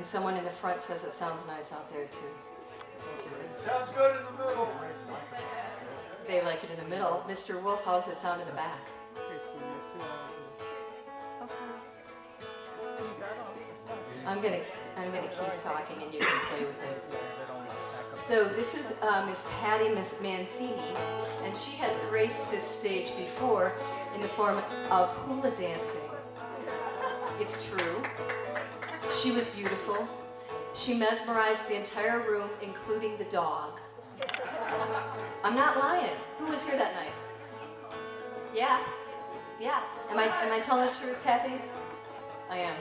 And someone in the front says it sounds nice out there too. Sounds good in the middle. They like it in the middle. Mr. Wolf, how's it sound in the back? I'm gonna keep talking and you can play with it. So this is Miss Patty Mancini, and she has graced this stage before in the form of hula dancing. It's true. She was beautiful. She mesmerized the entire room, including the dog. I'm not lying. Who was here that night? Yeah. Yeah. Am I telling the truth, Kathy? I am.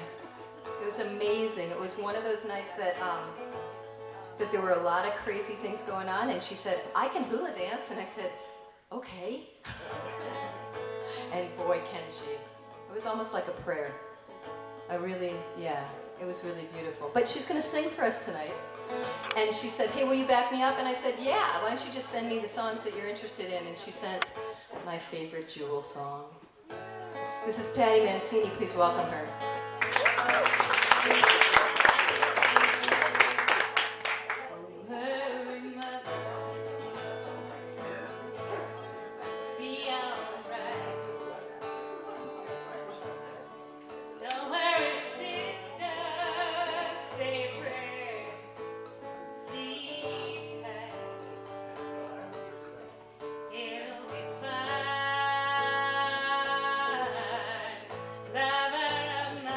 It was amazing. It was one of those nights that that there were a lot of crazy things going on, and she said, I can hula dance, and I said, okay. And boy, can she. It was almost like a prayer. It was really beautiful. But she's going to sing for us tonight. And she said, hey, will you back me up? And I said, yeah, why don't you just send me the songs that you're interested in? And she sent my favorite Jewel song. This is Patty Mancini. Please welcome her. Never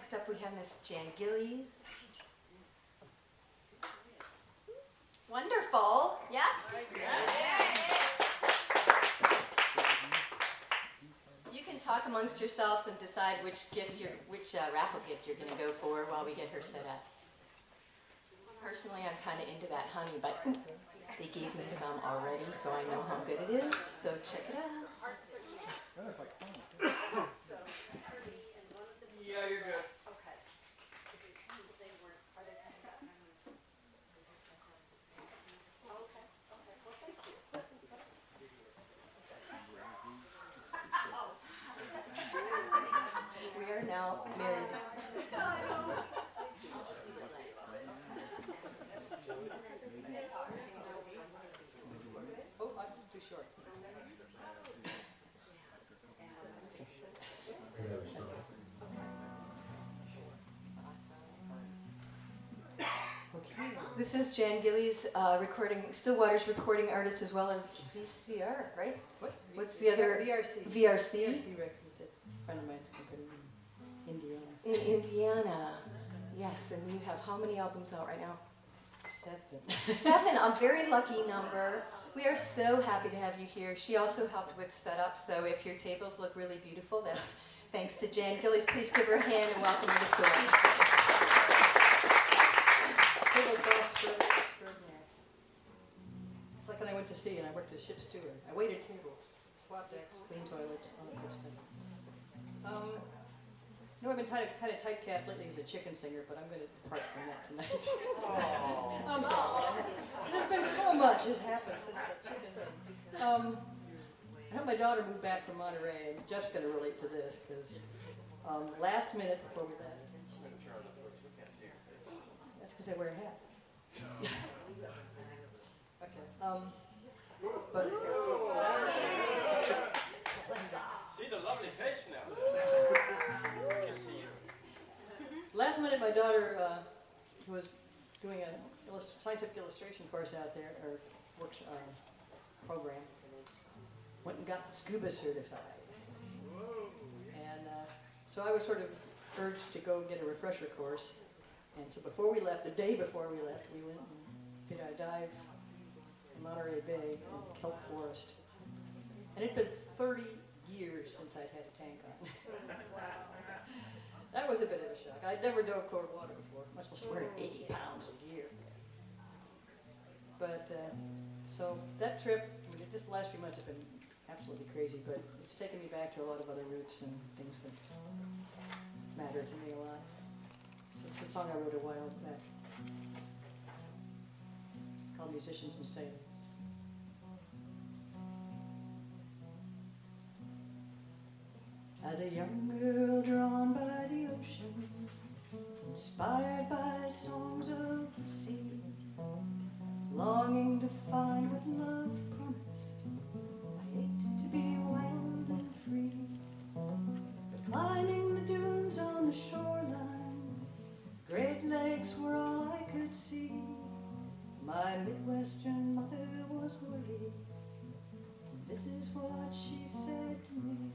Next up we have Miss Jan Gillies. Wonderful. Yes? You can talk amongst yourselves and decide which raffle gift you're going to go for while we get her set up. Personally, I'm kind of into that honey, but they gave me some already, so I know how good it is. So check it out. That is like fun. Yeah, you're good. We are now married. Oh, I'm too short. Okay. This is Jan Gillies, Stillwaters recording artist as well as VCR, right? What? What's the other? VRC. VRC? VRC Records. It's a friend of mine's company in Indiana. In Indiana. Yes, and you have how many albums out right now? 7. 7, a very lucky number. We are so happy to have you here. She also helped with setup, so if your tables look really beautiful, that's thanks to Jan Gillies. Please give her a hand and welcome her to the store. Extraordinary. It's like when I went to sea and I worked as ship steward. I waited tables, swapped decks, cleaned toilets, all that good stuff. You know, I've been kind of typecast lately as a chicken singer, but I'm going to depart from that tonight. I'm sorry. There's been so much has happened since that chicken thing. I had my daughter move back from Monterey, and Jeff's going to relate to this, because last minute before we left, that's because I wear a hat. Okay. But See the lovely face now. I can see you. last minute, my daughter was doing a scientific illustration course out there, or program. Went and got scuba certified. And so I was sort of urged to go get a refresher course. And so before we left, the day before we left, we went and did our dive in Monterey Bay in kelp forest. And it'd been 30 years since I'd had a tank on. That was a bit of a shock. I'd never dove cold water before, much less wearing 80 pounds of gear. But, so that trip, I mean, just the last few months have been absolutely crazy, but it's taken me back to a lot of other roots and things that matter to me a lot. So it's a song I wrote a while back. It's called Musicians and Sailors. As a young girl drawn by the ocean, inspired by songs of the sea, longing to find what love promised, I ached to be wild and free. But climbing the dunes on the shoreline, Great Lakes were all I could see. My Midwestern mother was worried. This is what she said to me.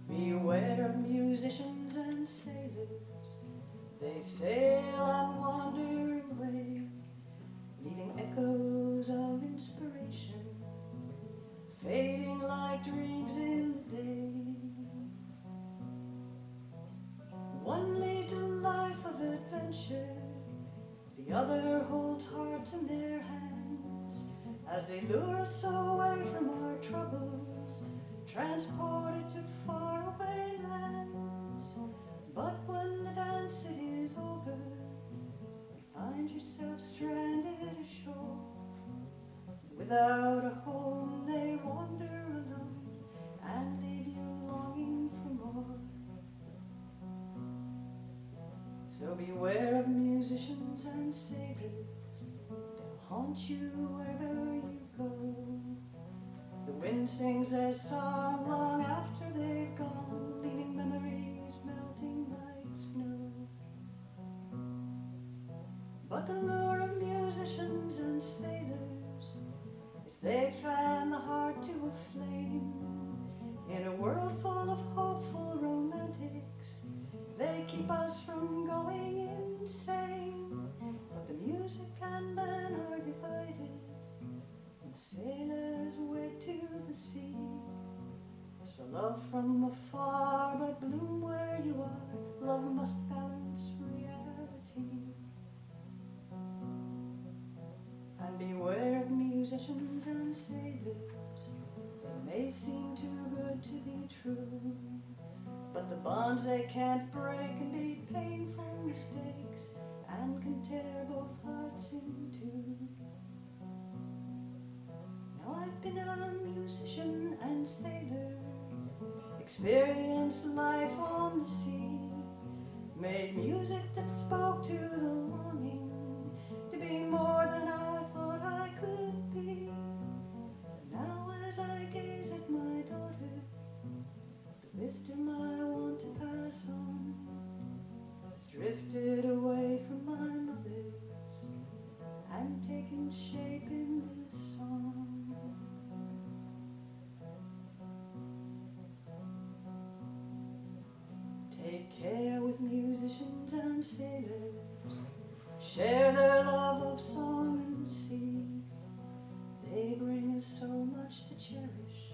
Beware of musicians and sailors. They sail and wander away, leaving echoes of inspiration, fading like dreams in the day. One leads a life of adventure, the other holds hearts in their hands, as they lure us away from our troubles, transported to faraway lands. But when the dance it is over, you find yourself stranded ashore. Without a home they wander alone and leave you longing for more. So beware of musicians and sailors, they'll haunt you wherever you go. The wind sings their song long after they've gone, leaving memories melting like snow. But the lure of musicians and sailors is they fan the heart to a flame in a world full of hopeful romance. So love from afar, but bloom where you are. Love must balance reality. And beware of musicians and sailors. They may seem too good to be true, but the bonds they can't break can be painful mistakes and can tear both hearts in two. Now I've been a musician and sailor, experienced life on the sea, made music that spoke to the longing to be more than I thought I could be. And now as I gaze at my daughter, the wisdom I want to pass on has drifted away from my mother's and taken shape in this song. Take care with musicians and sailors, share their love of song and sea. They bring us so much to cherish.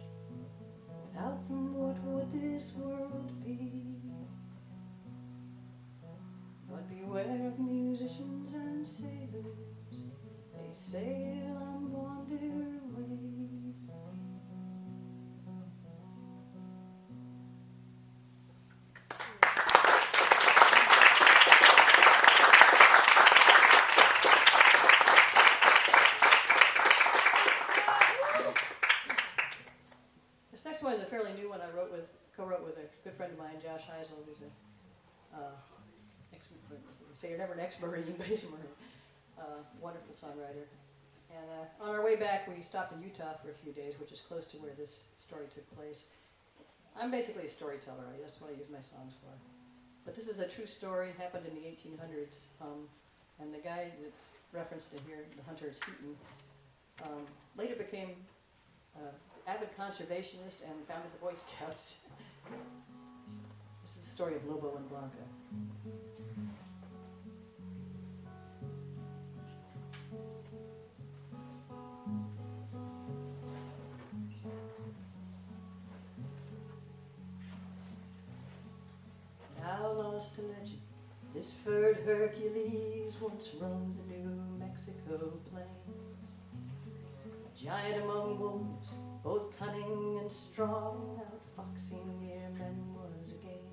Without them, what would this world be? But beware of musicians and sailors, they sail and wander away. This next one is a fairly new one I co-wrote with a good friend of mine, Josh Heisel, who's say you're never an ex-Marine, but he's a Marine. Wonderful songwriter. And on our way back, we stopped in Utah for a few days, which is close to where this story took place. I'm basically a storyteller. That's what I use my songs for. But this is a true story, happened in the 1800s. And the guy that's referenced in here, the hunter Seton, later became avid conservationist and founded the Boy Scouts. This is the story of Lobo and Blanca. Now lost to legend, this furred Hercules once roamed the New Mexico plains. A giant among wolves, both cunning and strong, outfoxing mere men was a game.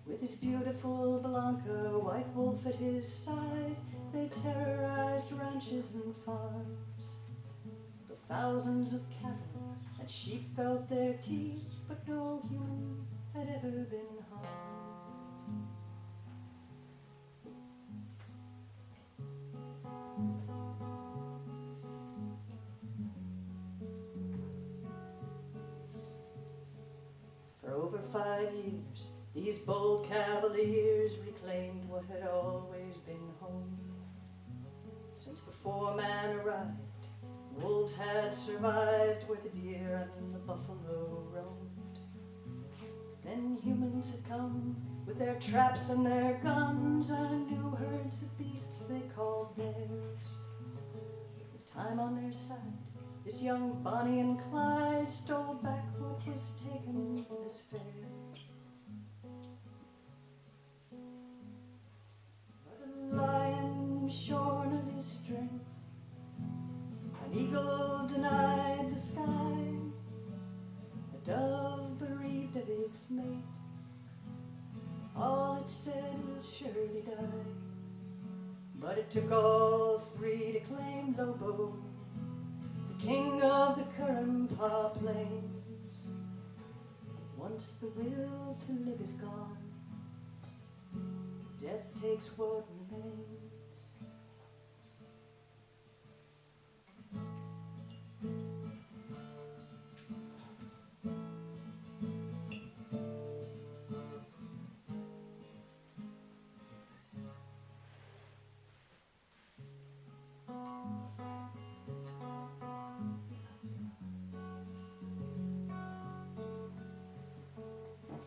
With his beautiful Blanca, white wolf at his side, they terrorized ranches and farms. The thousands of cattle and sheep felt their teeth, but no human had ever been harmed. For over 5 years, these bold cavaliers reclaimed what had always been home. Since before man arrived, wolves had survived where the deer and the buffalo roamed. Then humans had come with their traps and their guns and new herds of beasts they called theirs. With time on their side, this young Bonnie and Clyde stole back what was taken as fair. But a lion shorn of his strength, an eagle denied the sky, a dove bereaved of its mate, all it said will surely die. But it took all three to claim Lobo, the king of the Currumpah Plains. Once the will to live is gone, death takes what remains.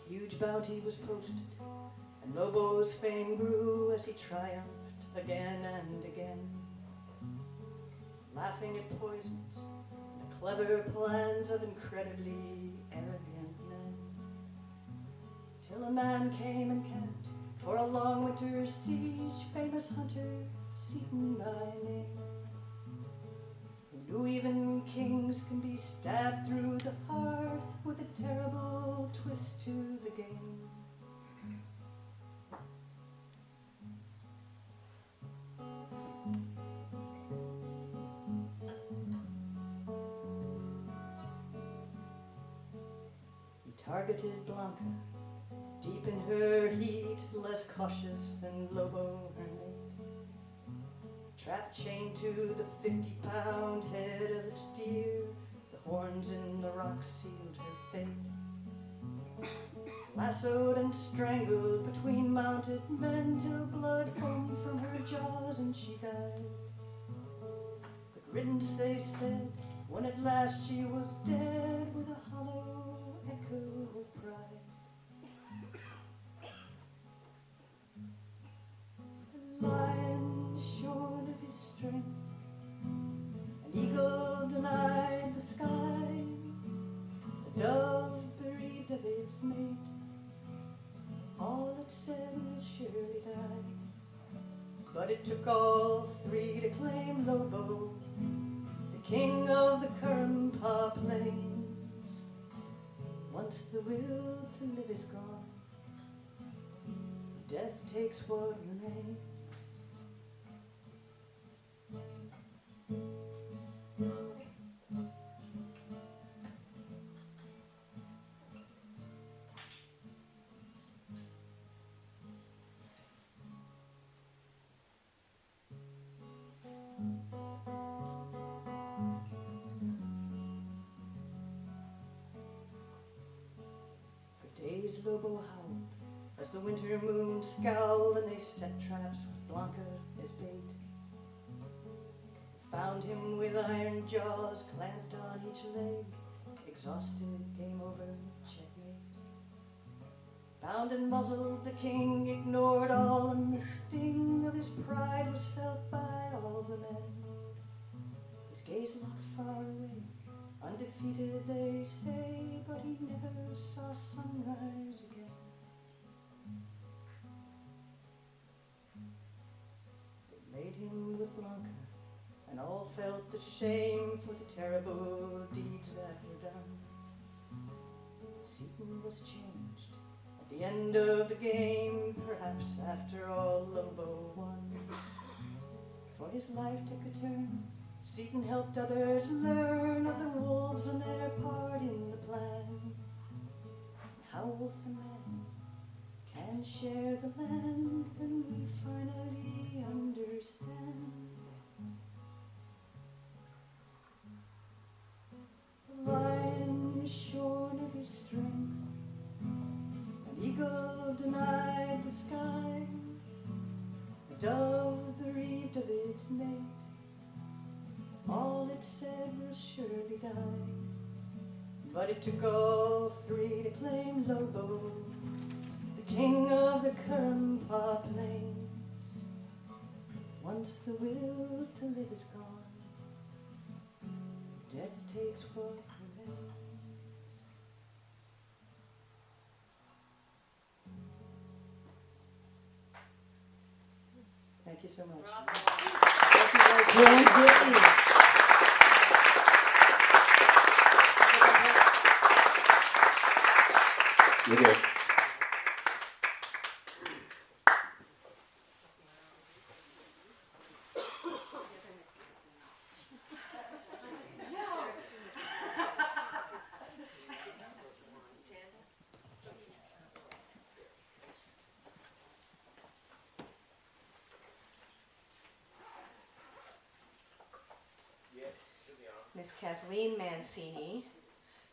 Huge bounty was posted, and Lobo's fame grew as he triumphed again and again, laughing at poisons and the clever plans of incredibly till a man came and camped for a long winter's siege, famous hunter, Seaton by name, who knew even kings can be stabbed through the heart with a terrible twist to the game. He targeted Blanca, deep in her heat, less cautious than Lobo, her mate. Trapped chained to the 50-pound head of a steer, the horns in the rocks sealed her fate. Lassoed and strangled between mounted men till blood foamed from her jaws and she died. But riddance, they said, when at last she was dead, with a hollow echo of pride. The lion shorn of his strength, an eagle denied the sky, a dove bereaved of its mate, all it said will surely die. But it took all three to claim Lobo, the king of the Currumpah Plains. Once the will to live is gone, death takes what remains. For days Lobo howled as the winter moon scowled, and they set traps with Blanca as bait. Found him with iron jaws clamped on each leg, exhausted, game over, checkmate. Bound and muzzled, the king ignored all, and the sting of his pride was felt by all the men. His gaze locked far away, undefeated they say, but he never saw sunrise again. They laid him with Blanca, and all felt the shame for the terrible deeds that were done. Seaton was changed at the end of the game, perhaps after all Lobo won. For his life took a turn, Seaton helped others learn of the wolves and their part in the plan, and how wolf and man can share the land when we finally understand. The lion shorn of his strength, an eagle denied the sky, a dove bereaved of its mate, all it said will surely die. But it took all three to claim Lobo, the king of the Currumpah Plains. Once the will to live is gone, death takes what remains. Thank you so much. Thank you guys. Gillies. You're good. Miss Kathleen Mancini,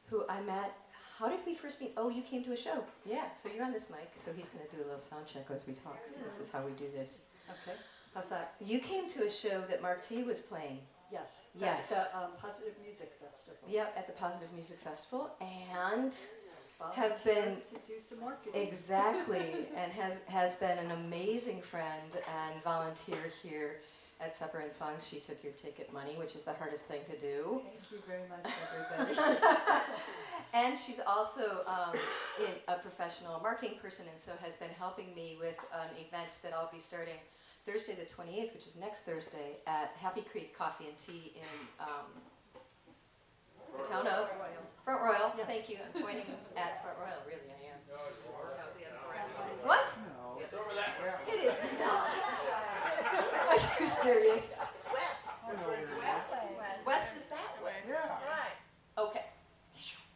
who I met. How did we first meet? Oh, you came to a show. Yeah, so you're on this mic, so he's going to do a little sound check as we talk. So this is how we do this. Okay, how's that? You came to a show that Mark T was playing. Yes. Yes. At the Positive Music Festival. Yep, at the Positive Music Festival, and Volunteered have been to do some marketing. exactly, and has been an amazing friend and volunteer here at Supper and Songs, she took your ticket money, which is the hardest thing to do. Thank you very much, everybody. And she's also a professional marketing person, and so has been helping me with an event that I'll be starting Thursday the 28th, which is next Thursday, at Happy Creek Coffee and Tea in the town of Front Royal. Yes. Thank you. I'm pointing at Front Royal. Really, I am. What? It's over that way. It is not. Are you serious? West is that way. Yeah. Right. Okay.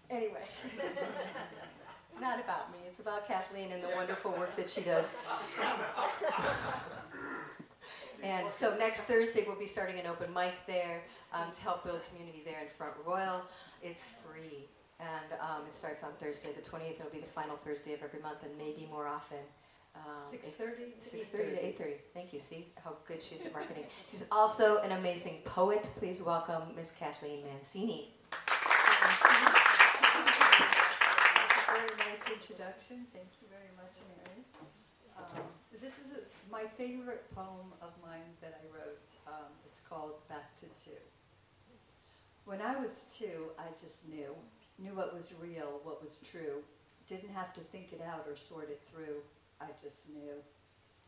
Anyway. It's not about me. It's about Kathleen and the wonderful work that she does. And so next Thursday we'll be starting an open mic there to help build community there in Front Royal. It's free. And it starts on Thursday the 28th. It'll be the final Thursday of every month and maybe more often. 6:30 to 6:30 to 8:30. Thank you. See how good she is at marketing. She's also an amazing poet. Please welcome Miss Kathleen Mancini. Very nice introduction. Thank you very much, Mary. This is my favorite poem of mine that I wrote. It's called Back to Two. When I was 2, I just knew what was real, what was true. Didn't have to think it out or sort it through. I just knew.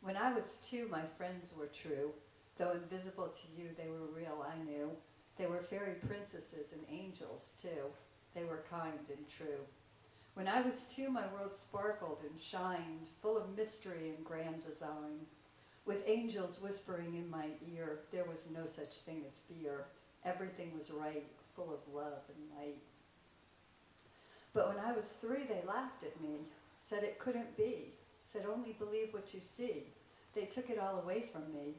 When I was 2, my friends were true. Though invisible to you, they were real, I knew. They were fairy princesses and angels, too. They were kind and true. When I was 2, my world sparkled and shined, full of mystery and grand design. With angels whispering in my ear, there was no such thing as fear. Everything was right, full of love and light. But when I was 3, they laughed at me, said it couldn't be, said only believe what you see. They took it all away from me.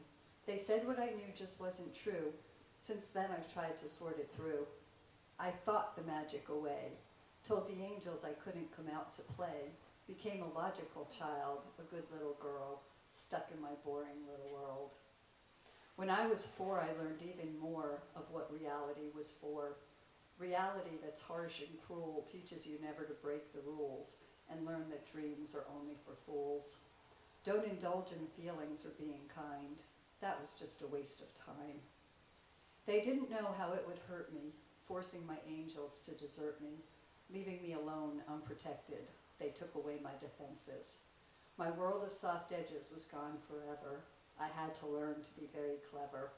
They said what I knew just wasn't true. Since then I've tried to sort it through. I thought the magic away, told the angels I couldn't come out to play, became a logical child, a good little girl, stuck in my boring little world. When I was 4, I learned even more of what reality was for. Reality that's harsh and cruel teaches you never to break the rules and learn that dreams are only for fools. Don't indulge in feelings or being kind. That was just a waste of time. They didn't know how it would hurt me, forcing my angels to desert me, leaving me alone, unprotected. They took away my defenses. My world of soft edges was gone forever. I had to learn to be very clever,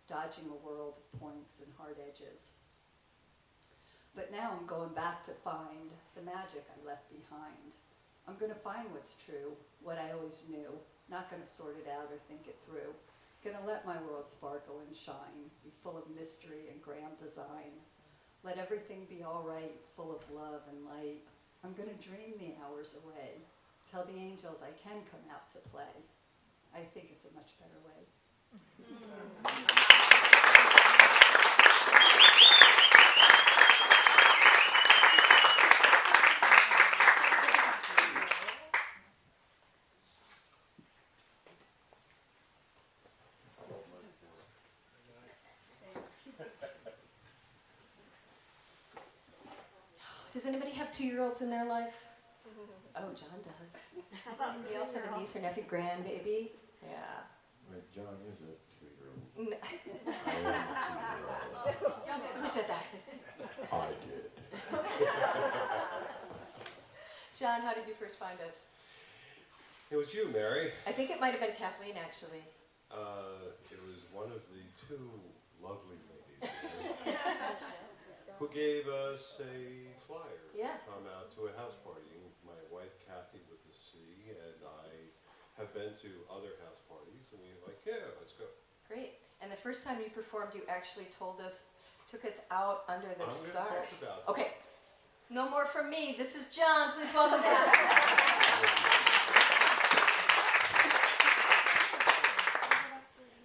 dodging a world of points and hard edges. But now I'm going back to find the magic I left behind. I'm going to find what's true, what I always knew, not going to sort it out or think it through. Going to let my world sparkle and shine, be full of mystery and grand design. Let everything be all right, full of love and light. I'm going to dream the hours away. Tell the angels I can come out to play. I think it's a much better way. Does anybody have 2-year-olds in their life? Oh, John does. Anybody else have a niece or nephew, grandbaby? Yeah. Wait, John is a 2-year-old. N- I am a 2-year-old. Who said that? I did. John, how did you first find us? It was you, Mary. I think it might have been Kathleen, actually. It was one of the 2 lovely ladies who gave us a flyer Yeah. to come out to a house party. My wife, Kathy, with a C, and I have been to other house parties, and we were like, yeah, let's go. Great. And the first time you performed, you actually took us out under the I'm going to stars. talk about that. Okay. No more from me. This is John. Please welcome back.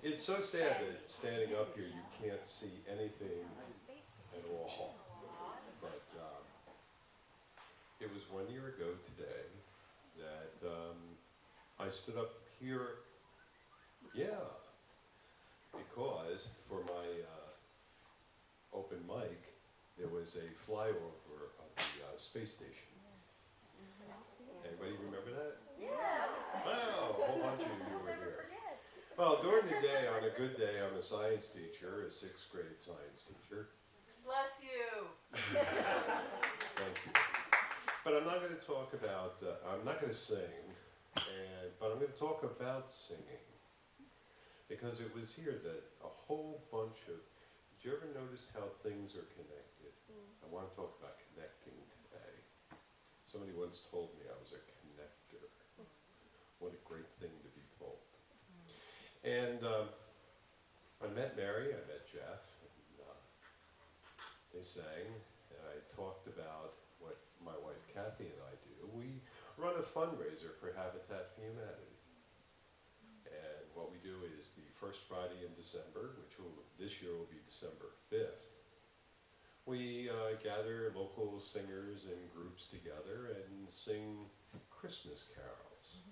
It's so sad that standing up here you can't see anything at all. But it was 1 year ago today that I stood up here, because for my open mic there was a flyover of the space station. Anybody remember that? Yeah. Wow, a whole bunch of you were here. Well, during the day, on a good day, I'm a science teacher, a 6th grade science teacher. Bless you. Thank you. But I'm not going to talk about, I'm not going to sing, but I'm going to talk about singing. Because it was here that a whole bunch of, did you ever notice how things are connected? I want to talk about connecting today. Somebody once told me I was a connector. What a great thing to be told. And I met Mary, I met Jeff, and they sang, and I talked about what my wife Kathy and I do. We run a fundraiser for Habitat for Humanity. And what we do is the first Friday in December, which this year will be December 5th, we gather local singers and groups together and sing Christmas carols.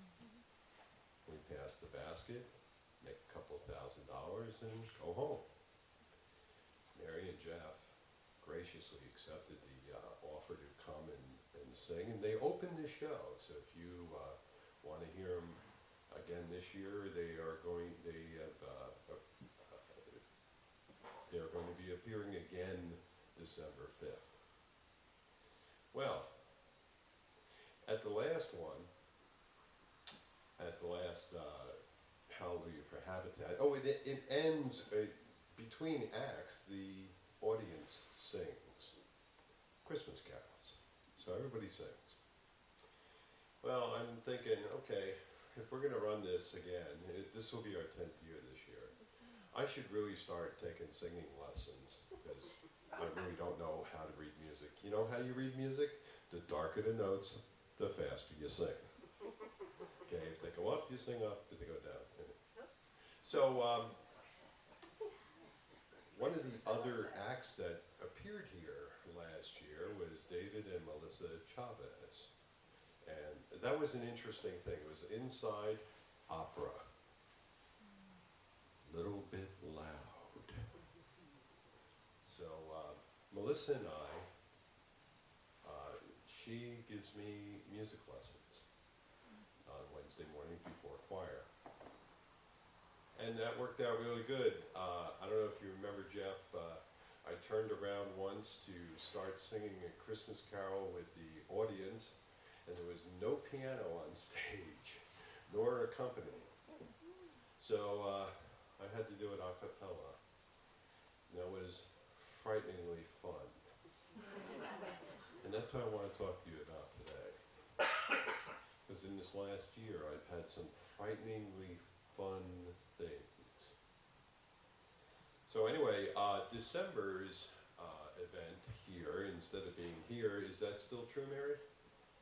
We pass the basket, make a couple $1,000 and go home. Mary and Jeff graciously accepted the offer to come and sing, and they opened the show. So if you want to hear them again this year, they're going to be appearing again December 5th. Well, at the last one, Hallelujah for Habitat, it ends, between acts, the audience sings Christmas carols. So everybody sings. Well, I'm thinking, okay, if we're going to run this again, this will be our 10th year this year. I should really start taking singing lessons because I really don't know how to read music. You know how you read music? The darker the notes, the faster you sing. Okay, if they go up, you sing up. If they go down. So one of the other acts that appeared here last year was David and Melissa Chavez. And that was an interesting thing. It was inside opera. Little bit loud. So Melissa and I, she gives me music lessons on Wednesday morning before choir. And that worked out really good. I don't know if you remember, Jeff, I turned around once to start singing a Christmas carol with the audience, and there was no piano on stage, nor accompaniment. So I had to do it a cappella. And that was frighteningly fun. And that's what I want to talk to you about today. Because in this last year, I've had some frighteningly fun things. So anyway, December's event here, instead of being here, is that still true, Mary?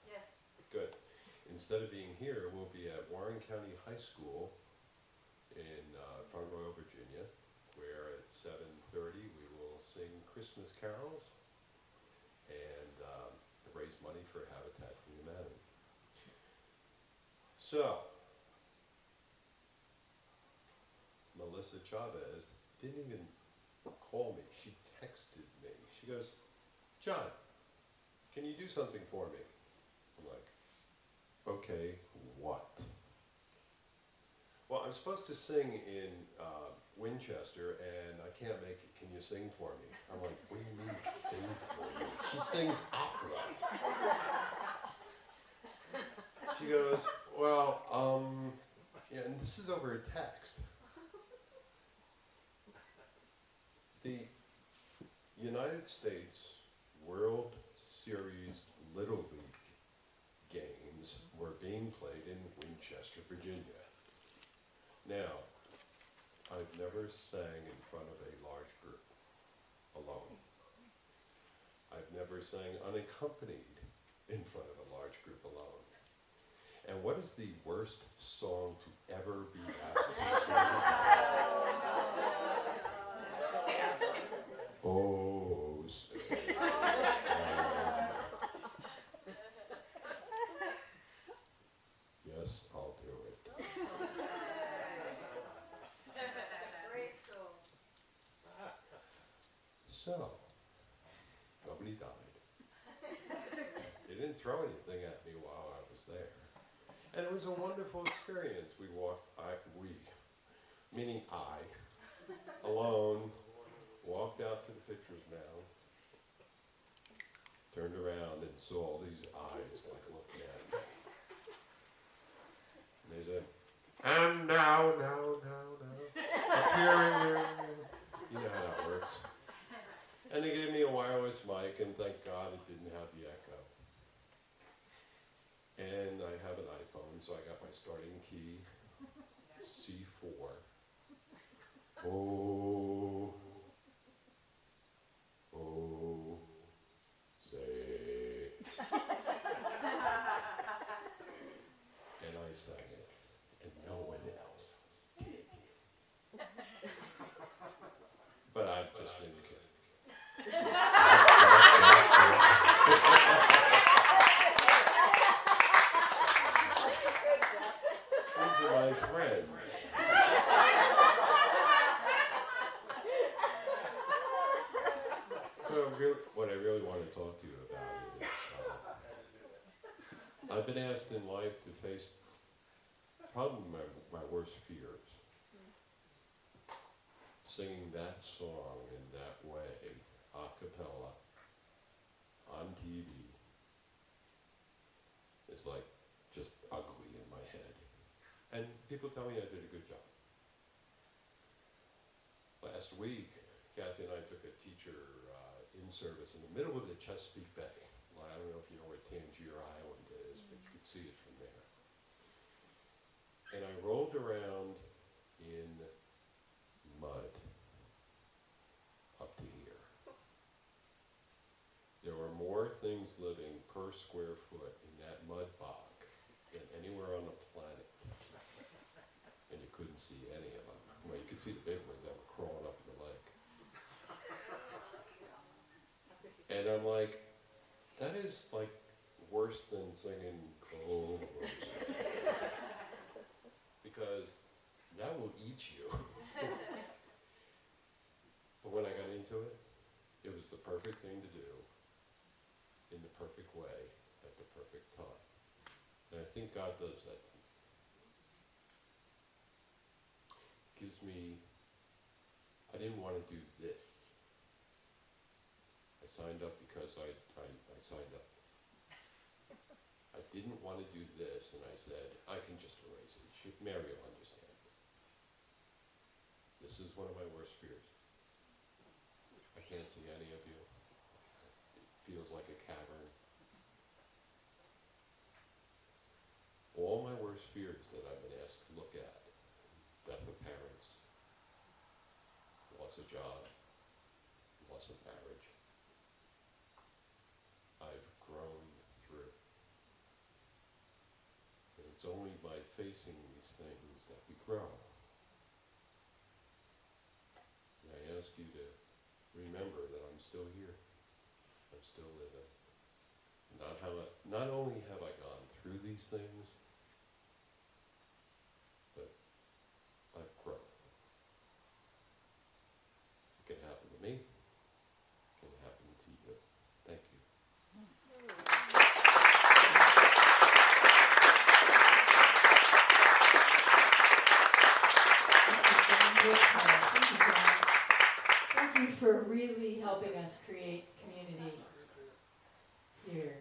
Yes. Good. Instead of being here, we'll be at Warren County High School in Front Royal, Virginia, where at 7:30 we will sing Christmas carols and raise money for Habitat for Humanity. So, Melissa Chavez didn't even call me. She texted me. She goes, "John, can you do something for me?" I'm like, "Okay, what?" "Well, I'm supposed to sing in Winchester, and I can't make it. Can you sing for me?" I'm like, "What do you mean sing for you? She sings opera." She goes, "Well, yeah, and this is over a text. The United States World Series Little League games were being played in Winchester, Virginia. Now, I've never sang in front of a large group alone. I've never sang unaccompanied in front of a large group alone. And what is the worst song to ever be asked to sing? Oh, say. Yes, I'll do it. Great soul. So, nobody died. They didn't throw anything at me while I was there. And it was a wonderful experience. We meaning I, alone, walked out to the pitcher's mound, turned around and saw all these eyes like looking at me. And they said, and now, appearing here. You know how that works. And they gave me a wireless mic, and thank God it didn't have the echo. And I have an iPhone, so I got my starting key, C4. Oh, say. And I sang it, and no one else did. But I'm just in the kid. These are my friends. So what I really want to talk to you about is I've been asked in life to face probably my worst fears. Singing that song in that way, a cappella, on TV, is like just ugly in my head. And people tell me I did a good job. Last week, Kathy and I took a teacher in-service in the middle of the Chesapeake Bay. Well, I don't know if you know where Tangier Island is, but you could see it from there. And I rolled around in mud up to here. There were more things living per square foot in that mud bog than anywhere on the planet. And you couldn't see any of them. Well, you could see the big ones that were crawling up the lake. And I'm like, that is like worse than singing "Oh," because that will eat you. But when I got into it, it was the perfect thing to do in the perfect way at the perfect time. And I think God does that to me. Gives me, I didn't want to do this. I signed up because I signed up. I didn't want to do this, and I said, I can just erase it. Mary will understand. This is one of my worst fears. I can't see any of you. It feels like a cavern. All my worst fears that I've been asked to look at: death of parents, loss of job, loss of marriage, I've grown through. And it's only by facing these things that we grow. And I ask you to remember that I'm still here. I'm still living. Not only have I gone through these things, but I've grown. It can happen to me. It can happen to you. Thank you. Thank you for really helping us create community here.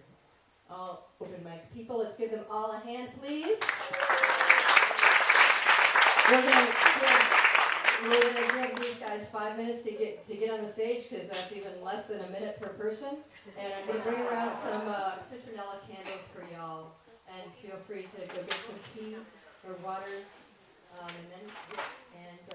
All open mic people, let's give them all a hand, please. We're gonna give these guys 5 minutes to get on the stage, because that's even less than a minute per person. And I'm gonna bring around some citronella candles for y'all. And feel free to go get some tea or water, and